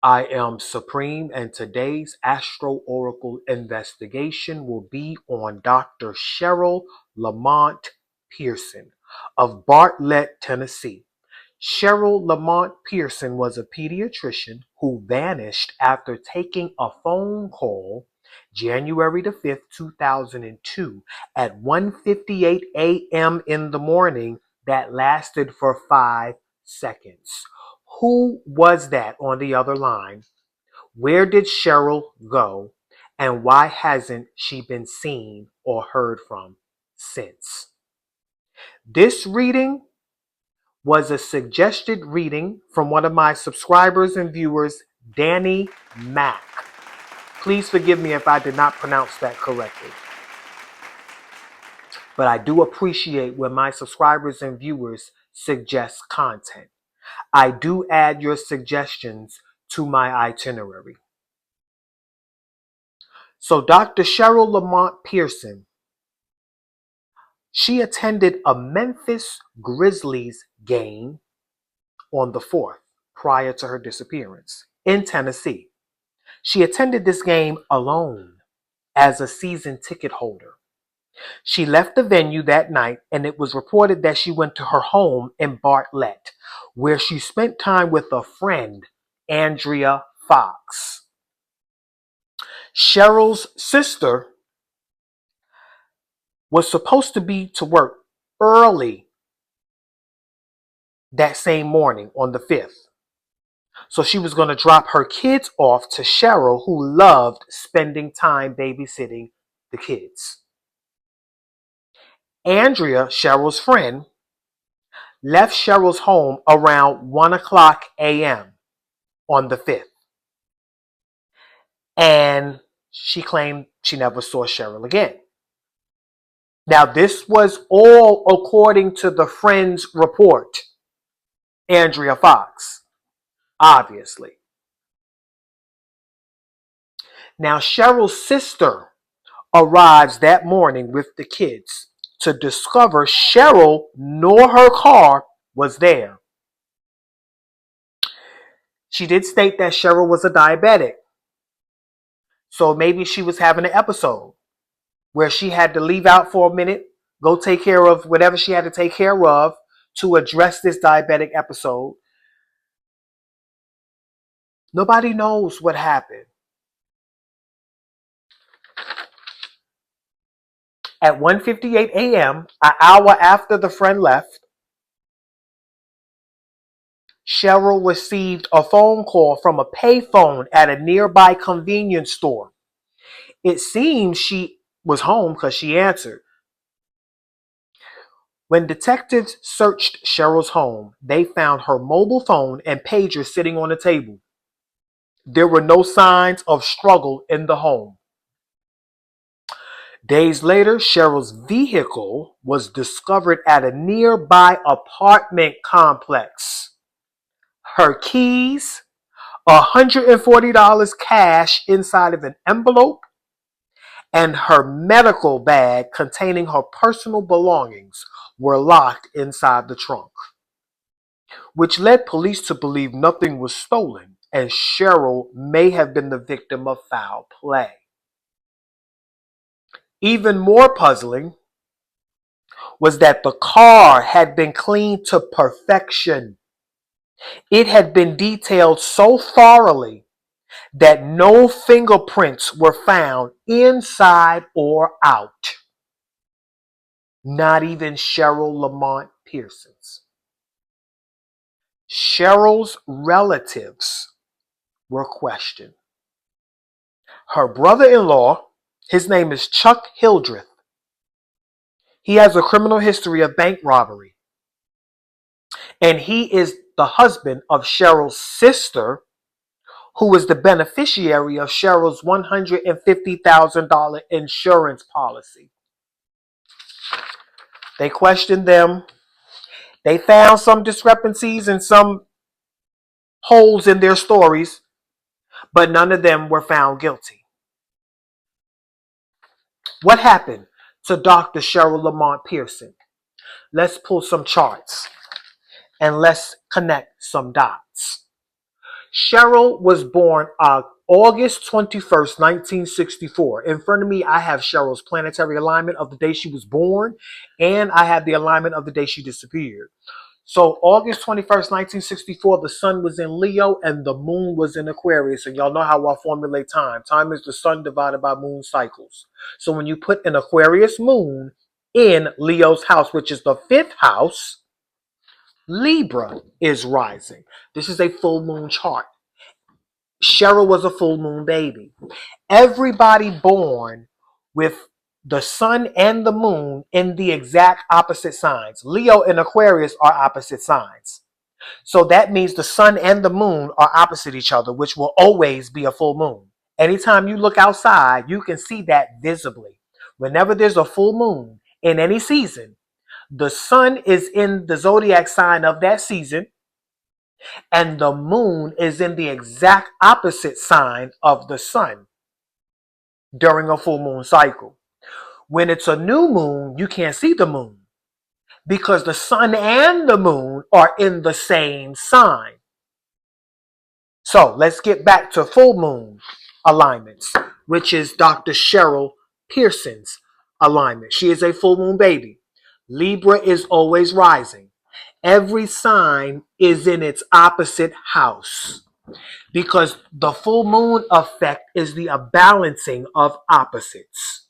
I am Supreme, and today's Astro Oracle investigation will be on Dr. Cherryl Lamont Pearson of Bartlett, Tennessee. Cherryl Lamont Pearson was a pediatrician who vanished after taking a phone call January the 5th, 2002 at 1:58 a.m. in the morning that lasted for 5 seconds. Who was that on the other line? Where did Cherryl go? And why hasn't she been seen or heard from since? This reading was a suggested reading from one of my subscribers and viewers, Danny Mack. Please forgive me if I did not pronounce that correctly. But I do appreciate when my subscribers and viewers suggest content. I do add your suggestions to my itinerary. So Dr. Cherryl Lamont Pearson, she attended a Memphis Grizzlies game on the 4th prior to her disappearance in Tennessee. She attended this game alone as a season ticket holder. She left the venue that night, and it was reported that she went to her home in Bartlett, where she spent time with a friend, Andrea Fox. Cheryl's sister was supposed to be to work early that same morning on the 5th. So she was going to drop her kids off to Cherryl, who loved spending time babysitting the kids. Andrea, Cheryl's friend, left Cheryl's home around 1 o'clock a.m. on the 5th. And she claimed she never saw Cherryl again. Now, this was all according to the friend's report, Andrea Fox, obviously. Now, Cheryl's sister arrives that morning with the kids to discover Cherryl nor her car was there. She did state that Cherryl was a diabetic. So maybe she was having an episode where she had to leave out for a minute, go take care of whatever she had to take care of to address this diabetic episode. Nobody knows what happened. At 1:58 a.m., an hour after the friend left, Cherryl received a phone call from a payphone at a nearby convenience store. It seems she was home because she answered. When detectives searched Cheryl's home, they found her mobile phone and pager sitting on the table. There were no signs of struggle in the home. Days later, Cheryl's vehicle was discovered at a nearby apartment complex. Her keys, $140 cash inside of an envelope, and her medical bag containing her personal belongings were locked inside the trunk, which led police to believe nothing was stolen and Cherryl may have been the victim of foul play. Even more puzzling was that the car had been cleaned to perfection. It had been detailed so thoroughly that no fingerprints were found inside or out. Not even Cherryl Lamont Pearson's. Cheryl's relatives were questioned. Her brother-in-law, his name is Chuck Hildreth. He has a criminal history of bank robbery. And he is the husband of Cheryl's sister, who is the beneficiary of Cheryl's $150,000 insurance policy. They questioned them. They found some discrepancies and some holes in their stories, but none of them were found guilty. What happened to Dr. Cherryl Lamont Pearson? Let's pull some charts and let's connect some dots. Cherryl was born August 21st, 1964. In front of me, I have Cheryl's planetary alignment of the day she was born, and I have the alignment of the day she disappeared. So August 21st, 1964, the sun was in Leo and the moon was in Aquarius. And y'all know how I formulate time. Time is the sun divided by moon cycles. So when you put an Aquarius moon in Leo's house, which is the fifth house, Libra is rising. This is a full moon chart. Cherryl was a full moon baby. Everybody born with the sun and the moon in the exact opposite signs. Leo and Aquarius are opposite signs. So that means the sun and the moon are opposite each other, which will always be a full moon. Anytime you look outside, you can see that visibly. Whenever there's a full moon in any season, the sun is in the zodiac sign of that season, and the moon is in the exact opposite sign of the sun during a full moon cycle. When it's a new moon, you can't see the moon because the sun and the moon are in the same sign. So let's get back to full moon alignments, which is Dr. Cherryl Pearson's alignment. She is a full moon baby. Libra is always rising. Every sign is in its opposite house because the full moon effect is the balancing of opposites.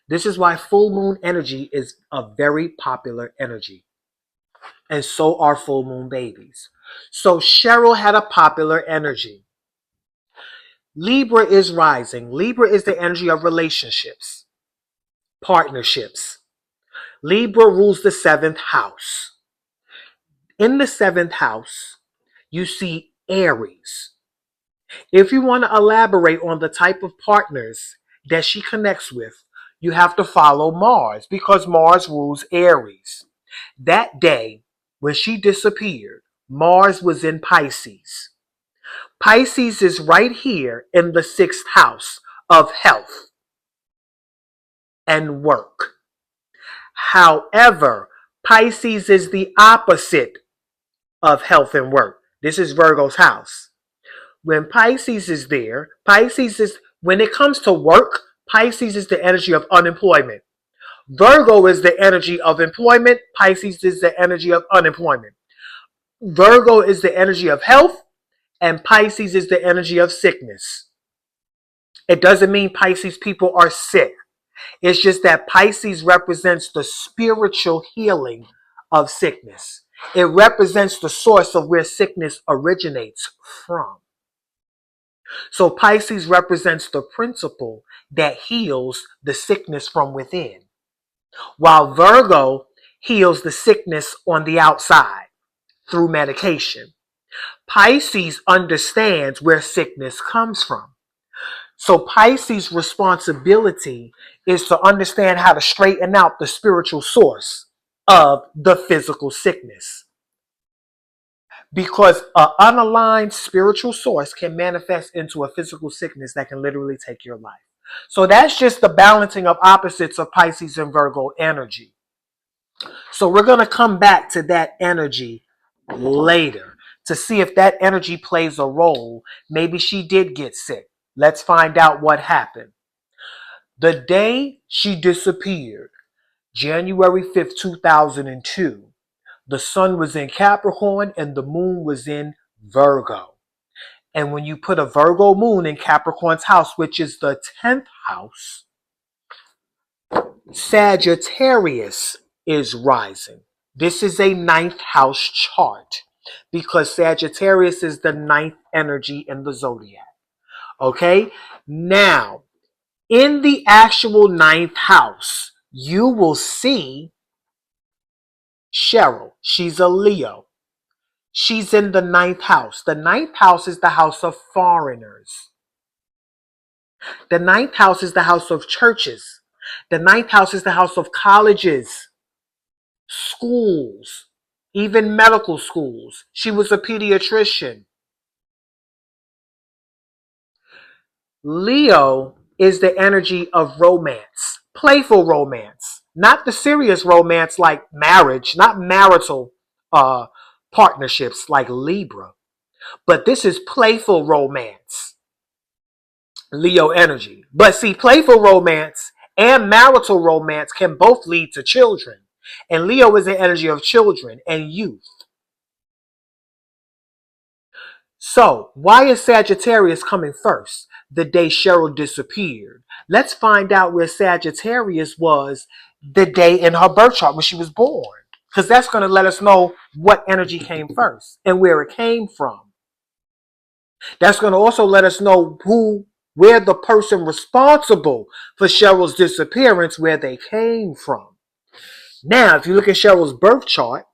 This is why full moon energy is a very popular energy. And so are full moon babies. So Cherryl had a popular energy. Libra is rising. Libra is the energy of relationships, partnerships. Libra rules the seventh house. In the seventh house, you see Aries. If you want to elaborate on the type of partners that she connects with, you have to follow Mars because Mars rules Aries. That day, when she disappeared, Mars was in Pisces. Pisces is right here in the sixth house of health and work. However, Pisces is the opposite of health and work. This is Virgo's house. When Pisces is there, Pisces is, when it comes to work, Pisces is the energy of unemployment. Virgo is the energy of employment. Pisces is the energy of unemployment. Virgo is the energy of health, and Pisces is the energy of sickness. It doesn't mean Pisces people are sick. It's just that Pisces represents the spiritual healing of sickness. It represents the source of where sickness originates from. So Pisces represents the principle that heals the sickness from within, while Virgo heals the sickness on the outside through medication. Pisces understands where sickness comes from. So Pisces' responsibility is to understand how to straighten out the spiritual source of the physical sickness. Because an unaligned spiritual source can manifest into a physical sickness that can literally take your life. So that's just the balancing of opposites of Pisces and Virgo energy. So we're going to come back to that energy later to see if that energy plays a role. Maybe she did get sick. Let's find out what happened. The day she disappeared, January 5th, 2002, the sun was in Capricorn and the moon was in Virgo. And when you put a Virgo moon in Capricorn's house, which is the 10th house, Sagittarius is rising. This is a ninth house chart because Sagittarius is the ninth energy in the zodiac. Okay? Now, in the actual ninth house, you will see Cherryl. She's a Leo. She's in the ninth house. The ninth house is the house of foreigners. The ninth house is the house of churches. The ninth house is the house of colleges, schools, even medical schools. She was a pediatrician. Leo is the energy of romance, playful romance, not the serious romance like marriage, not marital partnerships like Libra. But this is playful romance, Leo energy. But see, playful romance and marital romance can both lead to children. And Leo is the energy of children and youth. So, why is Sagittarius coming first? The day Cherryl disappeared. Let's find out where Sagittarius was the day in her birth chart when she was born. Because that's going to let us know what energy came first and where it came from. That's going to also let us know where the person responsible for Cheryl's disappearance, where they came from. Now, if you look at Cheryl's birth chart,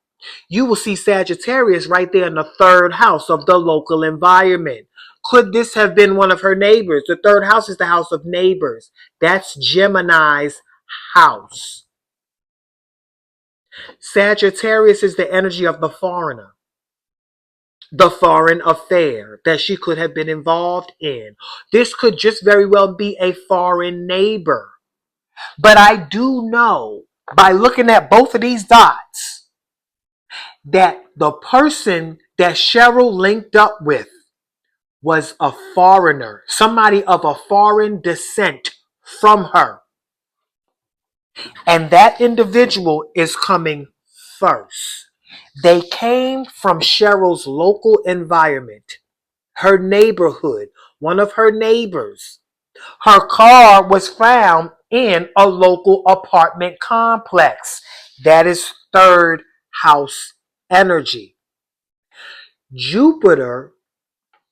you will see Sagittarius right there in the third house of the local environment. Could this have been one of her neighbors? The third house is the house of neighbors. That's Gemini's house. Sagittarius is the energy of the foreigner, the foreign affair that she could have been involved in. This could just very well be a foreign neighbor. But I do know by looking at both of these dots that the person that Cherryl linked up with was a foreigner, somebody of a foreign descent from her. And that individual is coming first. They came from Cheryl's local environment, her neighborhood, one of her neighbors. Her car was found in a local apartment complex. That is third house energy. Jupiter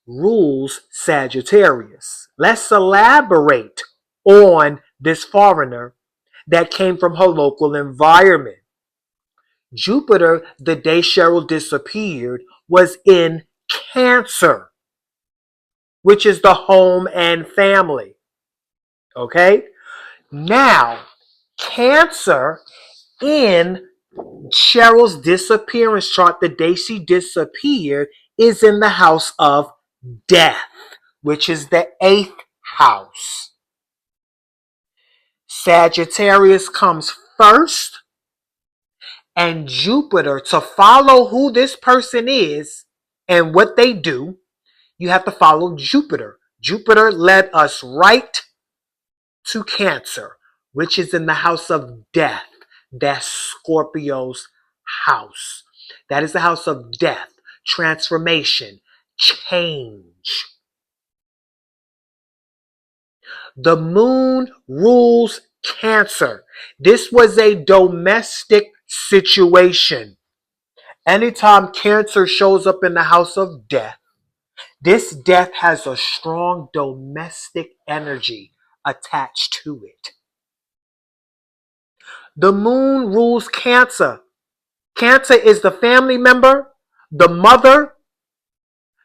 rules Sagittarius. Let's elaborate on this foreigner that came from her local environment. Jupiter, the day Cherryl disappeared, was in Cancer, which is the home and family. Okay? Now, Cancer in Cheryl's disappearance chart, the day she disappeared, is in the house of death, which is the 8th house. Sagittarius comes first, and Jupiter, to follow who this person is and what they do, you have to follow Jupiter. Jupiter led us right to Cancer, which is in the house of death. That's Scorpio's house. That is the house of death, transformation, change. The moon rules Cancer. This was a domestic situation. Anytime Cancer shows up in the house of death, this death has a strong domestic energy attached to it. The moon rules Cancer. Cancer is the family member, the mother,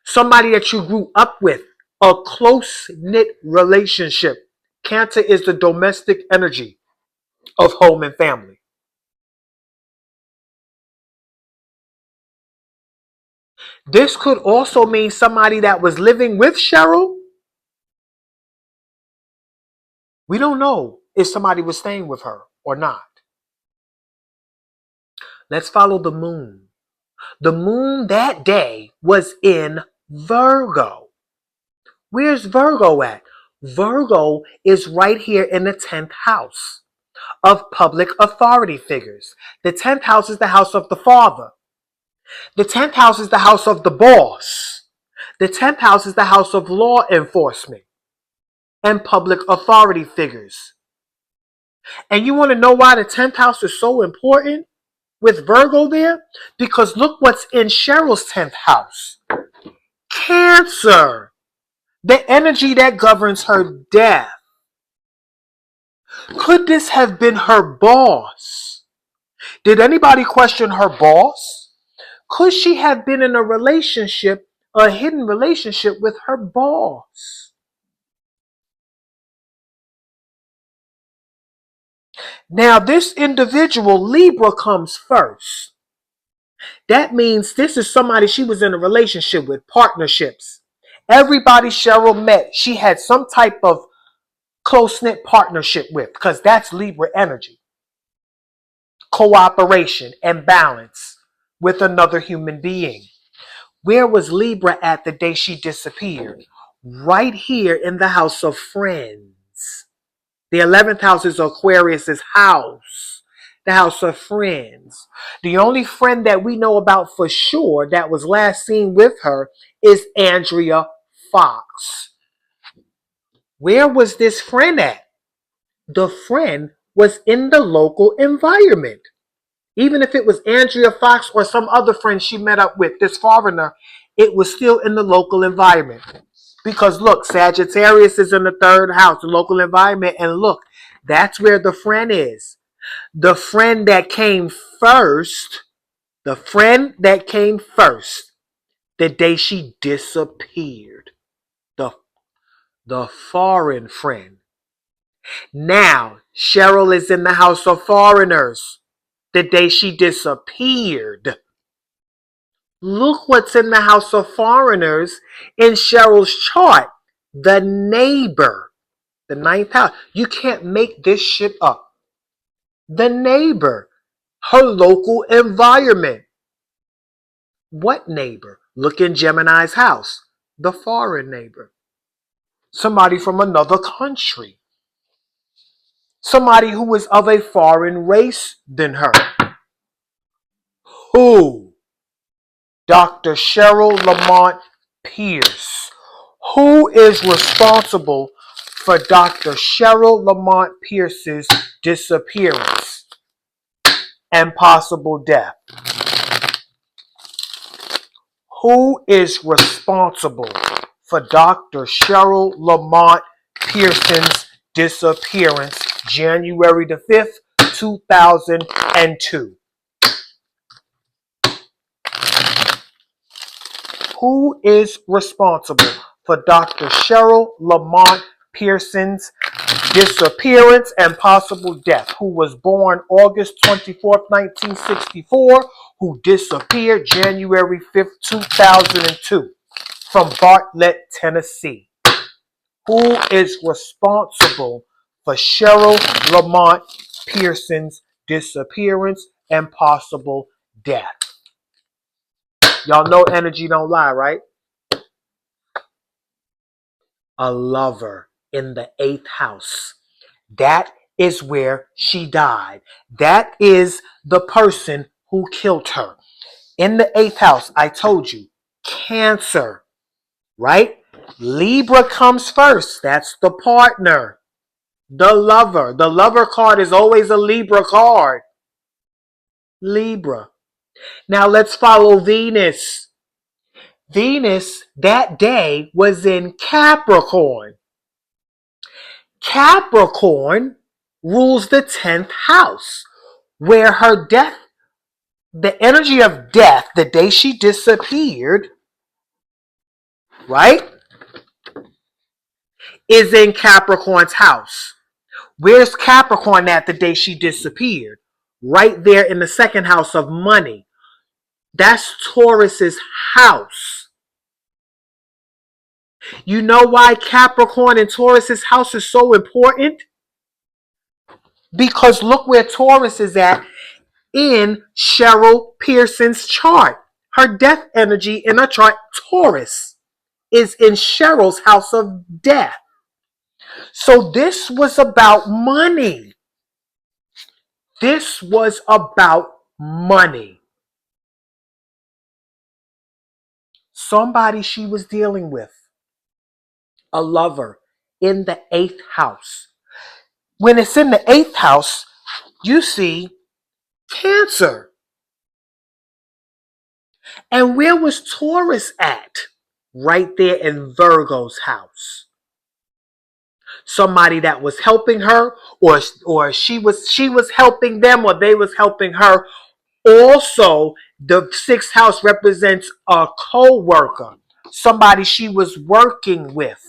somebody that you grew up with, a close-knit relationship. Cancer is the domestic energy of home and family. This could also mean somebody that was living with Cherryl. We don't know if somebody was staying with her or not. Let's follow the moon. The moon that day was in Virgo. Where's Virgo at? Virgo is right here in the 10th house of public authority figures. The 10th house is the house of the father. The 10th house is the house of the boss. The 10th house is the house of law enforcement and public authority figures. And you want to know why the 10th house is so important with Virgo there? Because look what's in Cheryl's 10th house. Cancer. The energy that governs her death. Could this have been her boss? Did anybody question her boss? Could she have been in a relationship, a hidden relationship with her boss? Now, this individual, Libra, comes first. That means this is somebody she was in a relationship with, partnerships. Everybody Cherryl met, she had some type of close-knit partnership with, because that's Libra energy. Cooperation and balance with another human being. Where was Libra at the day she disappeared? Right here in the house of friends. The 11th house is Aquarius's house, the house of friends. The only friend that we know about for sure that was last seen with her is Andrea Fox. Where was this friend at? The friend was in the local environment. Even if it was Andrea Fox or some other friend she met up with, this foreigner, it was still in the local environment. Because look, Sagittarius is in the third house, the local environment, and look, that's where the friend is. The friend that came first, the friend that came first, the day she disappeared. The, the foreign friend. Now, Cherryl is in the house of foreigners the day she disappeared. Look what's in the house of foreigners in Cheryl's chart. The neighbor. The ninth house. You can't make this shit up. The neighbor. Her local environment. What neighbor? Look in Gemini's house. The foreign neighbor. Somebody from another country. Somebody who is of a foreign race than her. Who? Dr. Cherryl Lamont Pierce. Who is responsible for Dr. Cherryl Lamont Pierce's disappearance and possible death? Who is responsible for Dr. Cherryl Lamont Pearson's disappearance January the 5th, 2002? Who is responsible for Dr. Cherryl Lamont Pearson's disappearance and possible death? Who was born August 24th, 1964, who disappeared January 5th, 2002, from Bartlett, Tennessee. Who is responsible for Cherryl Lamont Pearson's disappearance and possible death? Y'all know energy don't lie, right? A lover in the 8th house. That is where she died. That is the person who killed her. In the 8th house, I told you, Cancer, right? Libra comes first. That's the partner, the lover. The lover card is always a Libra card. Libra. Now let's follow Venus. Venus that day was in Capricorn. Capricorn rules the 10th house, where her death, the energy of death, the day she disappeared, right, is in Capricorn's house. Where's Capricorn at the day she disappeared? Right there in the 2nd house of money. That's Taurus's house. You know why Capricorn and Taurus's house is so important? Because look where Taurus is at in Cherryl Pearson's chart. Her death energy in her chart, Taurus, is in Cheryl's house of death. So this was about money. This was about money. Somebody she was dealing with, a lover in the 8th house. When it's in the 8th house, you see Cancer. And where was Taurus at? Right there in Virgo's house. Somebody that was helping her, or she was helping them, or they was helping her. Also, the 6th house represents a co-worker, somebody she was working with.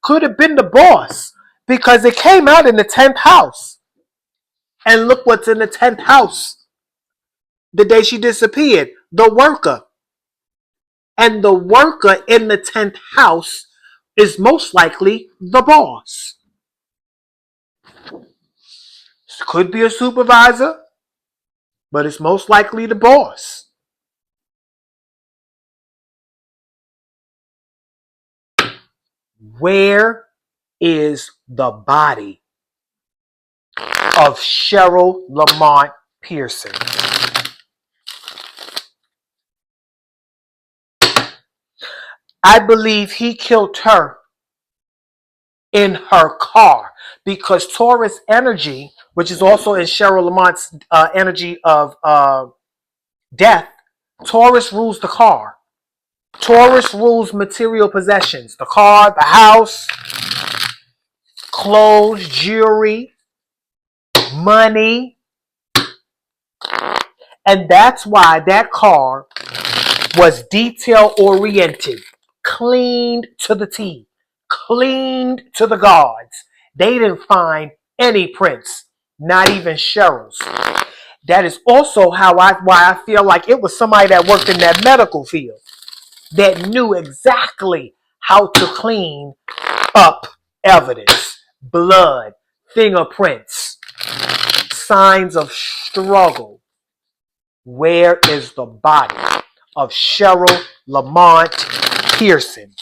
Could have been the boss, because it came out in the 10th house. And look what's in the 10th house the day she disappeared. The worker. And the worker in the 10th house is most likely the boss. Could be a supervisor, but it's most likely the boss. Where is the body of Cherryl Lamont Pearson? I believe he killed her in her car because Taurus energy, which is also in Cherryl Lamont's energy of death, Taurus rules the car. Taurus rules material possessions, the car, the house, clothes, jewelry, money. And that's why that car was detail oriented, cleaned to the T, cleaned to the gods. They didn't find any prints, not even Cheryl's. That is also why I feel like it was somebody that worked in that medical field that knew exactly how to clean up evidence, blood, fingerprints, signs of struggle. Where is the body of Cherryl Lamont Pearson,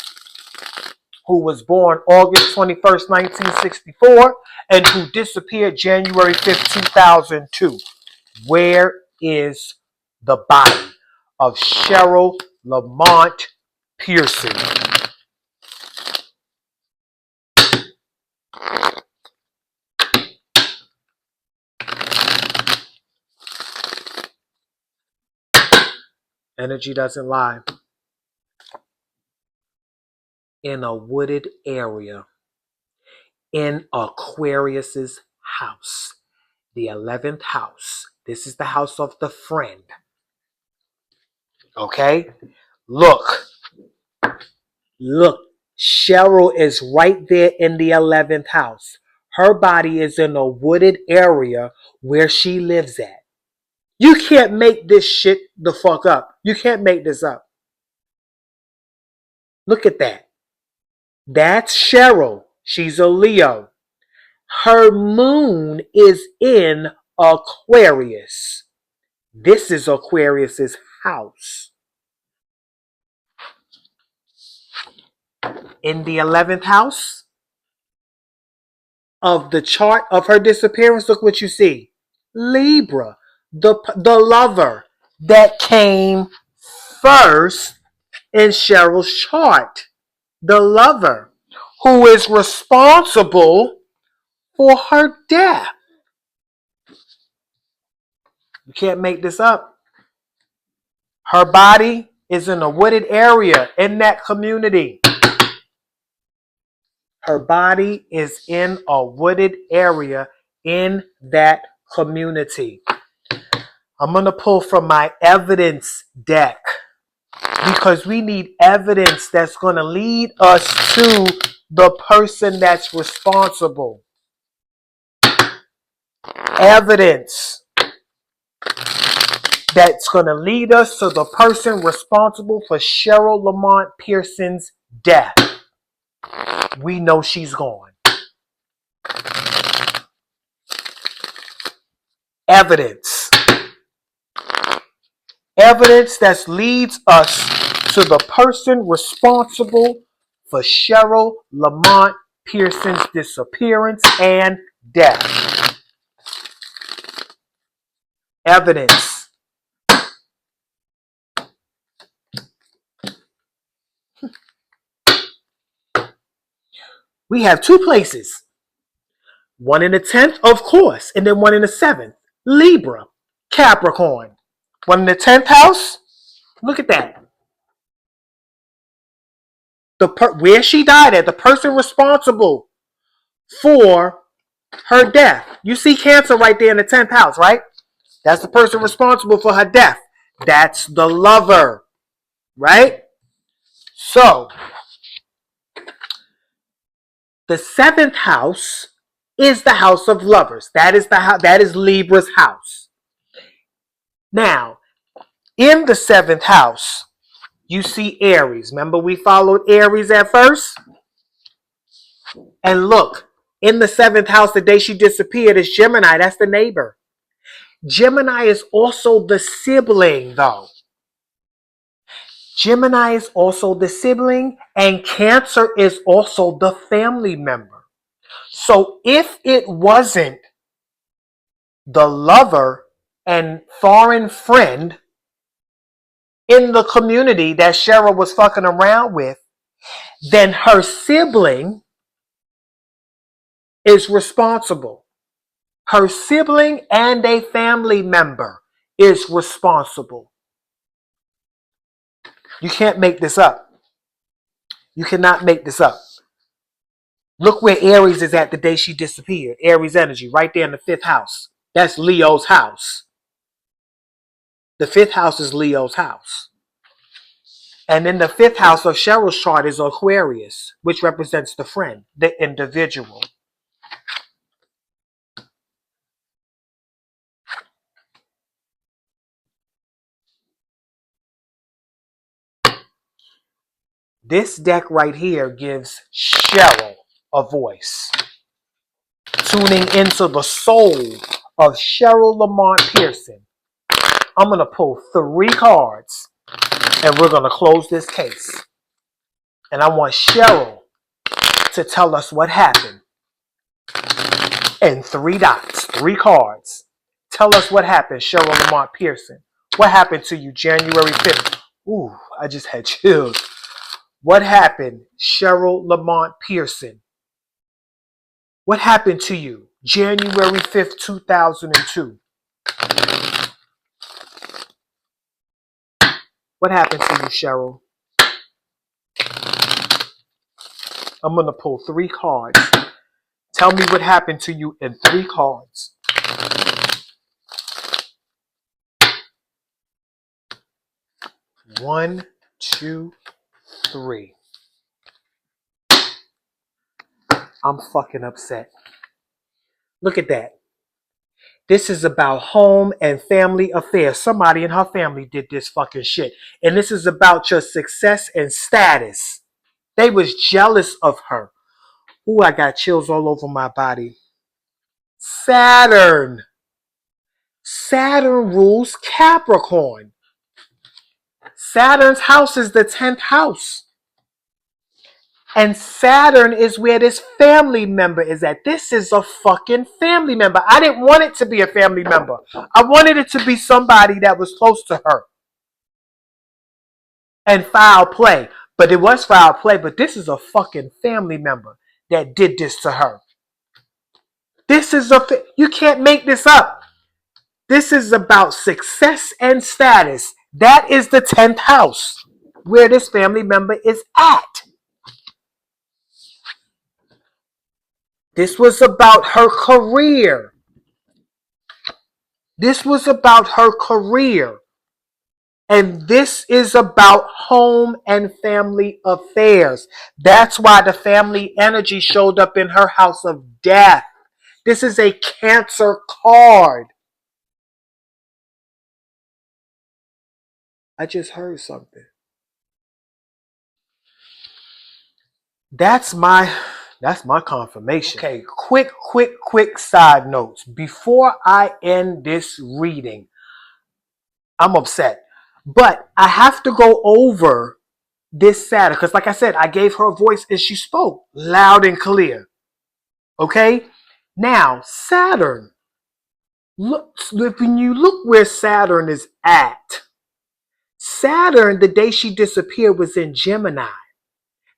who was born August 21st, 1964, and who disappeared January 5th, 2002? Where is the body of Cherryl Lamont Pearson? Energy doesn't lie. In a wooded area in Aquarius's house, the 11th house. This is the house of the friend. Okay? Look. Cherryl is right there in the 11th house. Her body is in a wooded area where she lives at. You can't make this shit the fuck up. You can't make this up. Look at that. That's Cherryl. She's a Leo. Her moon is in Aquarius. This is Aquarius's house. In the 11th house of the chart of her disappearance, look what you see. Libra, the lover that came first in Cheryl's chart. The lover who is responsible for her death. You can't make this up. Her body is in a wooded area in that community. Her body is in a wooded area in that community. I'm going to pull from my evidence deck because we need evidence that's going to lead us to the person that's responsible. Evidence that's going to lead us to the person responsible for Cherryl Lamont Pearson's death. We know she's gone. Evidence. Evidence that leads us to the person responsible for Cherryl Lamont Pearson's disappearance and death. Evidence. We have two places. One in the 10th, of course, and then one in the 7th. Libra, Capricorn. One in the 10th house. Look at that. Where she died at, the person responsible for her death. You see Cancer right there in the 10th house, right? That's the person responsible for her death. That's the lover, right? So, the 7th house is the house of lovers. That is Libra's house. Now, in the 7th house, you see Aries. Remember we followed Aries at first? And look, in the 7th house, the day she disappeared, is Gemini. That's the neighbor. Gemini is also the sibling, though. Gemini is also the sibling, and Cancer is also the family member. So if it wasn't the lover and foreign friend in the community that Cherryl was fucking around with, then her sibling is responsible. Her sibling and a family member is responsible. You can't make this up. You cannot make this up. Look where Aries is at the day she disappeared. Aries energy, right there in the 5th house. That's Leo's house. The 5th house is Leo's house. And in the 5th house of Cheryl's chart is Aquarius, which represents the friend, the individual. This deck right here gives Cheryl a voice. Tuning into the soul of Cheryl Lamont Pearson. I'm going to pull 3 cards and we're going to close this case. And I want Cheryl to tell us what happened. And 3 dots, 3 cards. Tell us what happened, Cheryl Lamont Pearson. What happened to you January 5th? Ooh, I just had chills. What happened, Cheryl Lamont Pearson? What happened to you January 5th, 2002? What happened to you, Cheryl? I'm going to pull 3 cards. Tell me what happened to you in 3 cards. One, 2, 3. I'm fucking upset. Look at that. This is about home and family affairs. Somebody in her family did this fucking shit. And this is about your success and status. They was jealous of her. Ooh, I got chills all over my body. Saturn. Saturn rules Capricorn. Saturn's house is the 10th house. And Saturn is where this family member is at. This is a fucking family member. I didn't want it to be a family member. I wanted it to be somebody that was close to her. And foul play. But it was foul play. But this is a fucking family member that did this to her. This is you can't make this up. This is about success and status. That is the 10th house where this family member is at. This was about her career. This was about her career. And this is about home and family affairs. That's why the family energy showed up in her house of death. This is a Cancer card. I just heard something. That's my confirmation. Okay, quick side notes. Before I end this reading, I'm upset. But I have to go over this Saturn. Because like I said, I gave her a voice and she spoke loud and clear. Okay? Now, Saturn. Look, when you look where Saturn is at, Saturn, the day she disappeared, was in Gemini.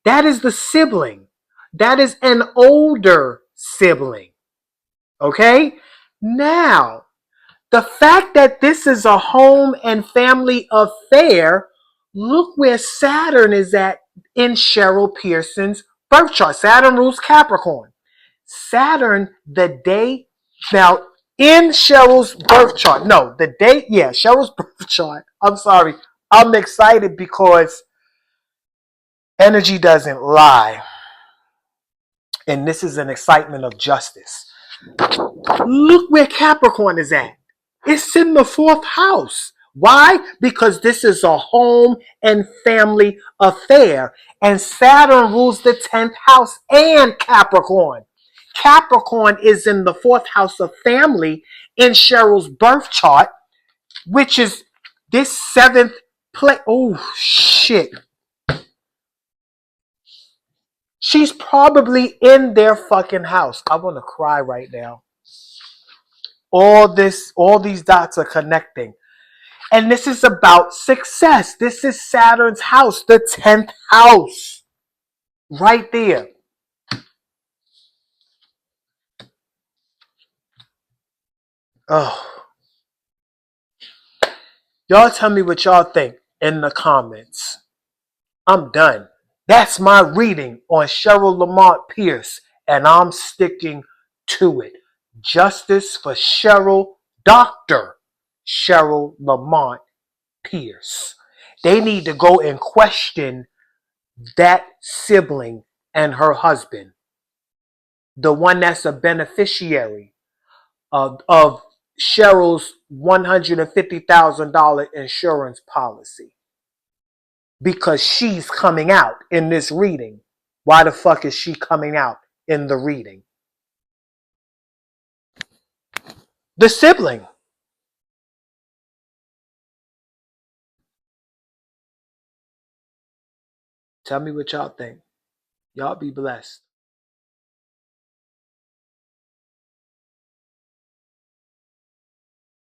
That is the sibling. That is an older sibling. Okay? Now, the fact that this is a home and family affair, look where Saturn is at in Cheryl Pearson's birth chart. Saturn rules Capricorn. Saturn, the day, now in Cheryl's birth chart, no, the day, yeah, Cheryl's birth chart. I'm sorry. I'm excited because energy doesn't lie. And this is an excitement of justice. Look where Capricorn is at. It's in the 4th house. Why? Because this is a home and family affair. And Saturn rules the 10th house and Capricorn. Capricorn is in the 4th house of family in Cheryl's birth chart, which is this 7th Play. Oh, shit. She's probably in their fucking house. I want to cry right now. All these dots are connecting. And this is about success. This is Saturn's house, the 10th house. Right there. Oh. Y'all tell me what y'all think in the comments. I'm done. That's my reading on Cheryl Lamont Pierce, and I'm sticking to it. Justice for Cheryl, Dr. Cheryl Lamont Pierce. They need to go and question that sibling and her husband, the one that's a beneficiary of Cheryl's $150,000 insurance policy, because she's coming out in this reading. Why the fuck is she coming out in the reading? The sibling. Tell me what y'all think. Y'all be blessed.